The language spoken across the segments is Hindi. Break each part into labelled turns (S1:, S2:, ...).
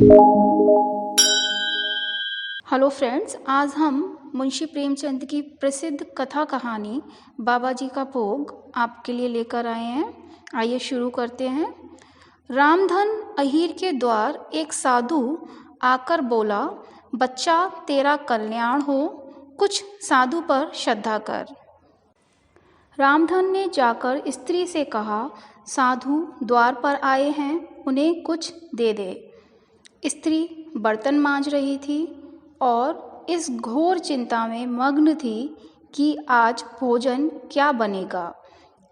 S1: हेलो फ्रेंड्स, आज हम मुंशी प्रेमचंद की प्रसिद्ध कथा कहानी बाबा जी का भोग आपके लिए लेकर आए हैं। आइए शुरू करते हैं। रामधन अहीर के द्वार एक साधु आकर बोला, बच्चा तेरा कल्याण हो, कुछ साधु पर श्रद्धा कर। रामधन ने जाकर स्त्री से कहा, साधु द्वार पर आए हैं, उन्हें कुछ दे दे। स्त्री बर्तन मांज रही थी और इस घोर चिंता में मग्न थी कि आज भोजन क्या बनेगा।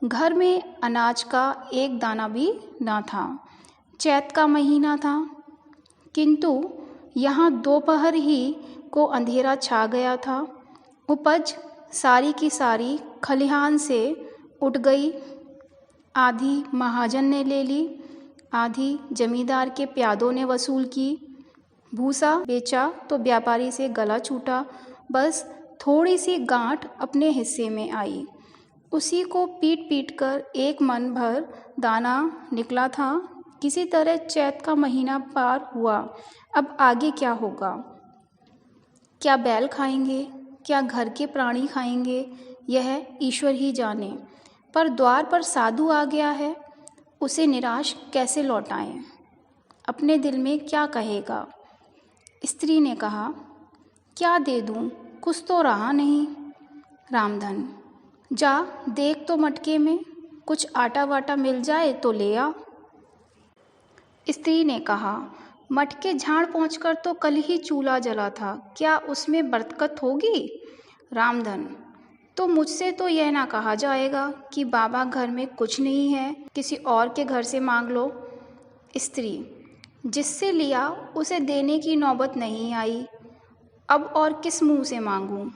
S1: घर में अनाज का एक दाना भी ना था। चैत का महीना था, किंतु यहाँ दोपहर ही को अंधेरा छा गया था। उपज सारी की सारी खलिहान से उठ गई। आधी महाजन ने ले ली, आधी जमींदार के प्यादों ने वसूल की। भूसा बेचा तो व्यापारी से गला छूटा, बस थोड़ी सी गांठ अपने हिस्से में आई। उसी को पीट पीट कर एक मन भर दाना निकला था। किसी तरह चैत का महीना पार हुआ। अब आगे क्या होगा? क्या बैल खाएंगे, क्या घर के प्राणी खाएंगे, यह ईश्वर ही जाने। पर द्वार पर साधु आ गया है, उसे निराश कैसे लौटाएं? अपने दिल में क्या कहेगा? स्त्री ने कहा, क्या दे दूं, कुछ तो रहा नहीं। रामधन, जा देख तो मटके में कुछ आटा वाटा मिल जाए तो ले आ। स्त्री ने कहा, मटके झाड़ पहुंचकर तो कल ही चूल्हा जला था, क्या उसमें बरकत होगी? रामधन, तो मुझसे तो यह ना कहा जाएगा कि बाबा घर में कुछ नहीं है, किसी और के घर से मांग लो। स्त्री, जिससे लिया उसे देने की नौबत नहीं आई, अब और किस मुंह से मांगूं?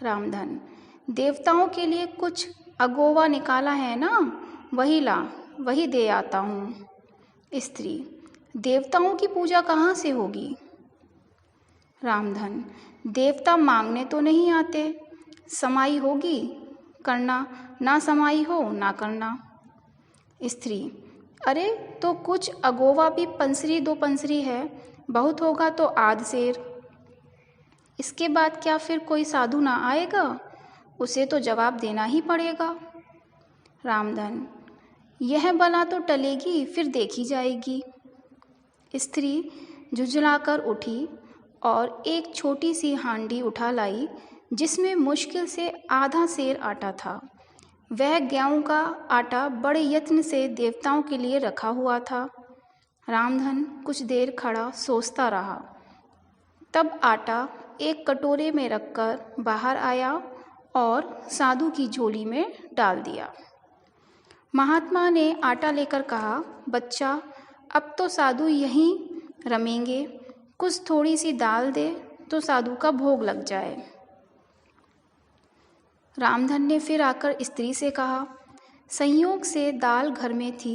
S1: रामधन, देवताओं के लिए कुछ अगोवा निकाला है ना, वही ला, वही दे आता हूँ। स्त्री, देवताओं की पूजा कहाँ से होगी? रामधन, देवता मांगने तो नहीं आते, समाई होगी करना, ना समाई हो ना करना। स्त्री, अरे तो कुछ अगोवा भी पंसरी दो पंसरी है, बहुत होगा तो आध सेर। इसके बाद क्या फिर कोई साधु ना आएगा? उसे तो जवाब देना ही पड़ेगा। रामधन, यह बला तो टलेगी, फिर देखी जाएगी। स्त्री झुंझलाकर उठी और एक छोटी सी हांडी उठा लाई, जिसमें मुश्किल से आधा सेर आटा था। वह गेहूं का आटा बड़े यत्न से देवताओं के लिए रखा हुआ था। रामधन कुछ देर खड़ा सोचता रहा। तब आटा एक कटोरे में रखकर बाहर आया और साधु की झोली में डाल दिया। महात्मा ने आटा लेकर कहा, बच्चा अब तो साधु यहीं रमेंगे, कुछ थोड़ी सी दाल दे तो साधु का भोग लग जाए। रामधन ने फिर आकर स्त्री से कहा। संयोग से दाल घर में थी।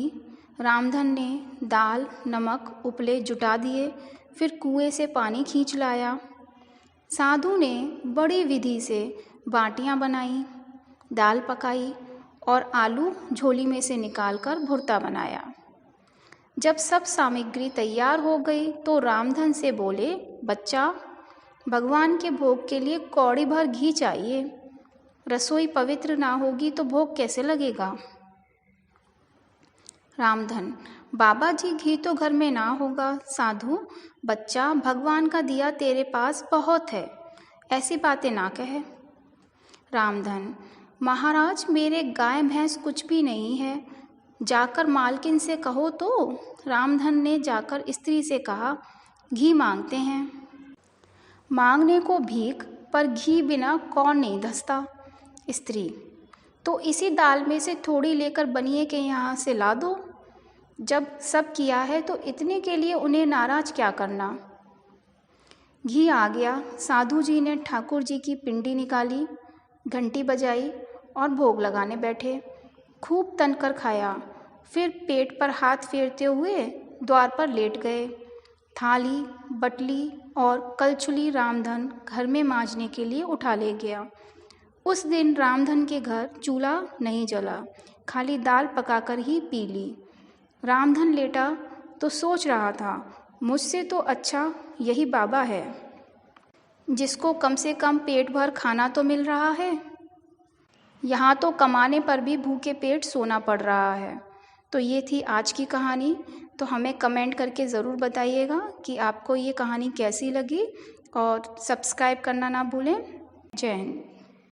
S1: रामधन ने दाल, नमक, उपले जुटा दिए, फिर कुएं से पानी खींच लाया। साधु ने बड़ी विधि से बाटियां बनाई, दाल पकाई और आलू झोली में से निकालकर भुर्ता बनाया। जब सब सामग्री तैयार हो गई तो रामधन से बोले, बच्चा भगवान के भोग के लिए कौड़ी भर घी चाहिए, रसोई पवित्र ना होगी तो भोग कैसे लगेगा? रामधन, बाबा जी घी तो घर में ना होगा। साधु, बच्चा भगवान का दिया तेरे पास बहुत है, ऐसी बातें ना कहे। रामधन, महाराज मेरे गाय भैंस कुछ भी नहीं है, जाकर मालकिन से कहो तो। रामधन ने जाकर स्त्री से कहा, घी मांगते हैं। मांगने को भीख, पर घी बिना कौन नहीं धसता। स्त्री, तो इसी दाल में से थोड़ी लेकर बनिए के यहाँ से ला दो। जब सब किया है तो इतने के लिए उन्हें नाराज क्या करना। घी आ गया। साधु जी ने ठाकुर जी की पिंडी निकाली, घंटी बजाई और भोग लगाने बैठे। खूब तनकर खाया, फिर पेट पर हाथ फेरते हुए द्वार पर लेट गए। थाली, बटली और कलछुली रामधन घर में मांजने के लिए उठा ले गया। उस दिन रामधन के घर चूल्हा नहीं जला, खाली दाल पकाकर ही पी ली। रामधन लेटा तो सोच रहा था, मुझसे तो अच्छा यही बाबा है, जिसको कम से कम पेट भर खाना तो मिल रहा है। यहाँ तो कमाने पर भी भूखे पेट सोना पड़ रहा है। तो ये थी आज की कहानी। तो हमें कमेंट करके ज़रूर बताइएगा कि आपको ये कहानी कैसी लगी, और सब्सक्राइब करना ना भूलें। जय हिंद।